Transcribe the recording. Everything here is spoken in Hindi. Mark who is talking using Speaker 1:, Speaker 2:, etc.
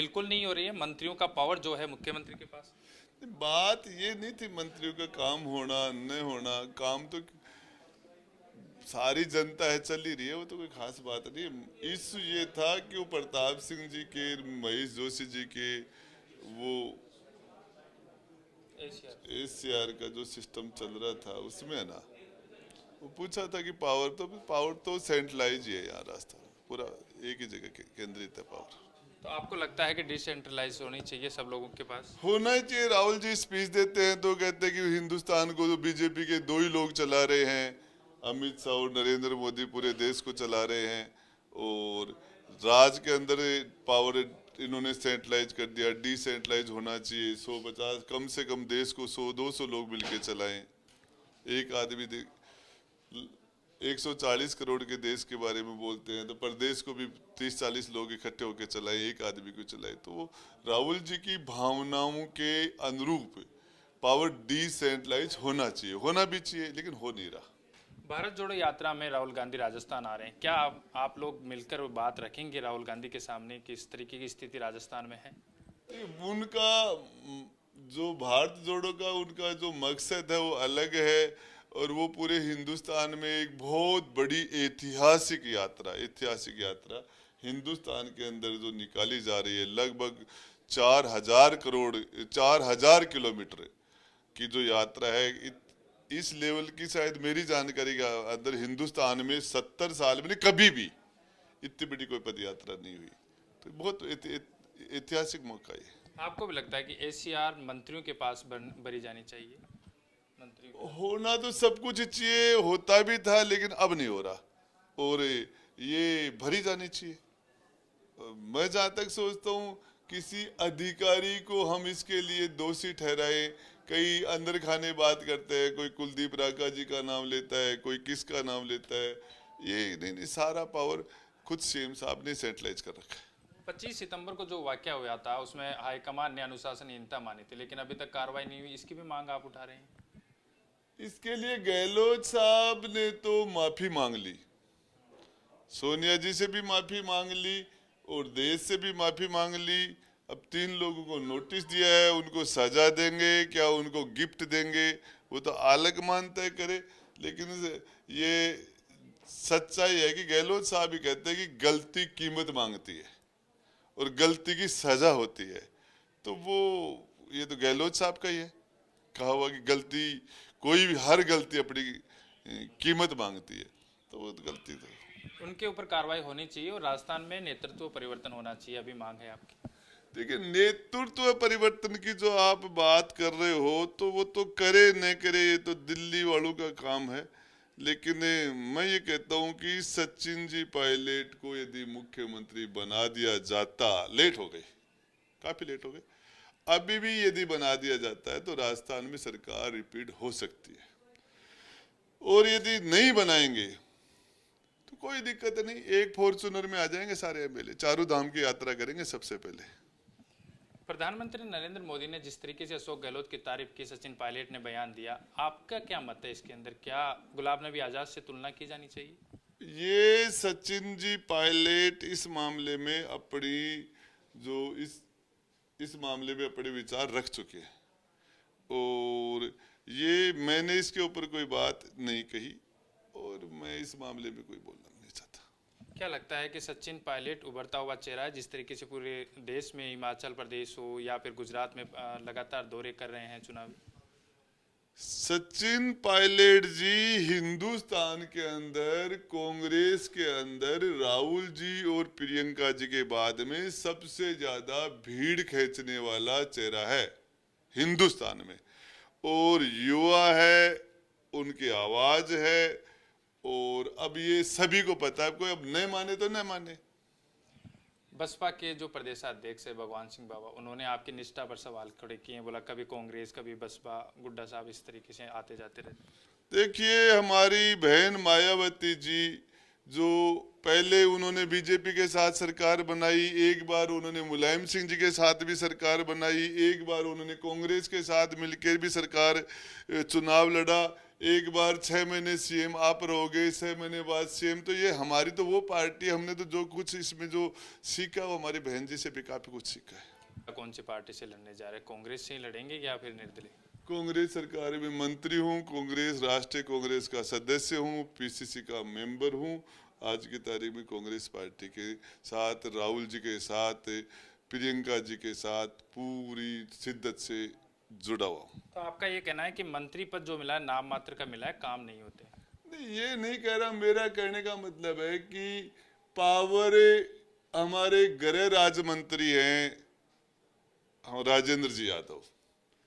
Speaker 1: बिल्कुल नहीं हो रही है। मंत्रियों का पावर जो है मुख्यमंत्री के पास।
Speaker 2: बात ये नहीं थी मंत्रियों का काम होना न होना, काम तो सारी जनता है चल ही रही है, वो तो कोई खास बात नहीं है। इश्यू ये था कि वो प्रताप सिंह जी के, महेश जोशी जी के, वो
Speaker 1: एशिया।
Speaker 2: एसीआर का जो सिस्टम चल रहा था उसमें है ना, वो पूछा था कि पावर तो सेंट्रलाइज ही है यहाँ राजस्थान में, पूरा एक ही जगह केंद्रित है पावर।
Speaker 1: तो आपको लगता है कि डिसेंट्रलाइज होनी चाहिए सब लोगों के पास?
Speaker 2: होना ही चाहिए। राहुल जी स्पीच देते हैं तो कहते हैं कि हिंदुस्तान को तो बीजेपी के दो ही लोग चला रहे हैं, अमित शाह और नरेंद्र मोदी पूरे देश को चला रहे हैं, और राज के अंदर पावर इन्होंने सेंट्रलाइज कर दिया। डिसेंट्रलाइज होना चाहिए, 150 कम से कम देश को 100-200 लोग मिलके चलाएं। एक आदमी 140 करोड़ के देश के बारे में बोलते हैं तो प्रदेश को भी 30-40 लोग इकट्ठे होकर चलाए, एक आदमी को चलाए। तो वो राहुल जी की भावनाओं के अनुरूप पावर डिसेंट्रलाइज होना चाहिए, होना भी चाहिए, लेकिन हो नहीं रहा।
Speaker 1: भारत जोड़ो यात्रा में राहुल गांधी राजस्थान आ रहे हैं, क्या आप लोग मिलकर बात रखेंगे राहुल गांधी के सामने कि इस तरीके की स्थिति राजस्थान में है?
Speaker 2: उनका जो भारत जोड़ो का उनका जो मकसद है वो अलग है, और वो पूरे हिंदुस्तान में एक बहुत बड़ी ऐतिहासिक यात्रा हिंदुस्तान के अंदर जो निकाली जा रही है, लगभग 4,000 करोड़, 4,000 किलोमीटर की जो यात्रा है, इस लेवल की शायद मेरी जानकारी के अंदर हिंदुस्तान में 70 साल में कभी भी इतनी बड़ी कोई पद यात्रा नहीं हुई। तो बहुत ऐतिहासिक मौका है।
Speaker 1: आपको भी लगता है कि एसीआर मंत्रियों के पास भरी जानी चाहिए? मंत्रियों के पास।
Speaker 2: होना तो सब कुछ चाहिए, होता भी था, लेकिन अब नहीं हो रहा, और ये भरी जानी चाहिए। मैं जहाँ तक सोचता हूँ, किसी अधिकारी को हम इसके लिए दोषी ठहराए, कई अंदर खाने बात करते हैं, कोई कुलदीप राका जी का नाम लेता है, कोई किसका नाम लेता है, ये नहीं, सारा पावर खुद सीएम साहब ने सेंट्रलाइज कर रखा है।
Speaker 1: 25 सितंबर को जो वाकया हुआ था उसमें हाईकमान ने अनुशासनहीनता मानी थी, लेकिन अभी तक कार्रवाई नहीं हुई, इसकी भी मांग आप उठा रहे हैं?
Speaker 2: इसके लिए गहलोत साहब ने तो माफी मांग ली, सोनिया जी से भी माफी मांग ली, और देश से भी माफी मांग ली। अब 3 लोगों को नोटिस दिया है, उनको सजा देंगे क्या उनको गिफ्ट देंगे वो तो अलग मानता है करे, लेकिन ये सच्चाई है कि गहलोत साहब ही कहते हैं कि गलती कीमत मांगती है और गलती की सजा होती है। तो वो, ये तो गहलोत साहब का ही है, कहा हुआ कि गलती, कोई भी हर गलती अपनी कीमत मांगती है, तो वो तो गलती तो।
Speaker 1: उनके ऊपर कार्रवाई होनी चाहिए और राजस्थान में नेतृत्व परिवर्तन होना चाहिए, अभी मांग है आपकी?
Speaker 2: देखिए, नेतृत्व परिवर्तन की जो आप बात कर रहे हो, तो वो तो करे न करे ये तो दिल्ली वालों का काम है, लेकिन मैं ये कहता हूँ कि सचिन जी पायलट को यदि मुख्यमंत्री बना दिया जाता, लेट हो गई, काफी लेट हो गई, अभी भी यदि बना दिया जाता है तो राजस्थान में सरकार रिपीट हो सकती है। और यदि नहीं बनाएंगे तो कोई दिक्कत नहीं, एक फॉर्चूनर में आ जाएंगे सारे एमएलए, चारों धाम की यात्रा करेंगे सबसे पहले।
Speaker 1: प्रधानमंत्री नरेंद्र मोदी ने जिस तरीके से अशोक गहलोत की तारीफ की, सचिन पायलट ने बयान दिया, आपका क्या मत है इसके अंदर? क्या गुलाब नबी आजाद से तुलना की जानी चाहिए?
Speaker 2: ये सचिन जी पायलट इस मामले में अपनी, जो इस मामले में अपने विचार रख चुके हैं, और ये मैंने इसके ऊपर कोई बात नहीं कही, और मैं इस मामले में कोई बोलना नहीं चाहता।
Speaker 1: क्या लगता है कि सचिन पायलट उभरता हुआ चेहरा है? जिस तरीके से पूरे देश में, हिमाचल प्रदेश हो या फिर गुजरात में लगातार दौरे कर रहे हैं चुनावी।
Speaker 2: सचिन पायलट जी हिंदुस्तान के अंदर, कांग्रेस के अंदर राहुल जी और प्रियंका जी के बाद में सबसे ज्यादा भीड़ खींचने वाला चेहरा है हिंदुस्तान में, और युवा है, उनकी आवाज है, और अब ये सभी को पता है, कोई अब नहीं माने तो नहीं माने।
Speaker 1: बसपा के जो प्रदेशाध्यक्ष है भगवान सिंह बाबा, उन्होंने आपकी निष्ठा पर सवाल खड़े किए हैं, बोला कभी कांग्रेस कभी बसपा, गुड्डा साहब इस तरीके से आते जाते रहते।
Speaker 2: देखिए, हमारी बहन मायावती जी जो पहले उन्होंने बीजेपी के साथ सरकार बनाई, एक बार उन्होंने मुलायम सिंह जी के साथ भी सरकार बनाई, एक बार उन्होंने कांग्रेस के साथ मिलकर भी सरकार चुनाव लड़ा, एक बार 6 महीने सीएम आप रहोगे, 6 महीने बाद सीएम। तो ये हमारी तो वो पार्टी, हमने तो जो कुछ इसमें जो सीखा वो हमारी बहन जी से भी काफी कुछ सीखा है।
Speaker 1: कौन सी पार्टी से लड़ने जा रहे हैं, कांग्रेस से ही लड़ेंगे या फिर निर्दलीय?
Speaker 2: कांग्रेस सरकार में मंत्री हूँ, कांग्रेस राष्ट्रीय कांग्रेस का सदस्य हूँ, पीसीसी का मेंबर हूँ। आज की तारीख में कांग्रेस पार्टी के साथ, राहुल जी के साथ, प्रियंका जी के साथ पूरी शिद्दत से जुड़ा हुआ हूँ।
Speaker 1: तो आपका ये कहना है कि मंत्री पद जो मिला है नाम मात्र का मिला है, काम नहीं होते?
Speaker 2: नहीं, ये नहीं कह रहा। मेरा कहने का मतलब है कि पावर हमारे गृह राज्य मंत्री हैं राजेंद्र जी यादव,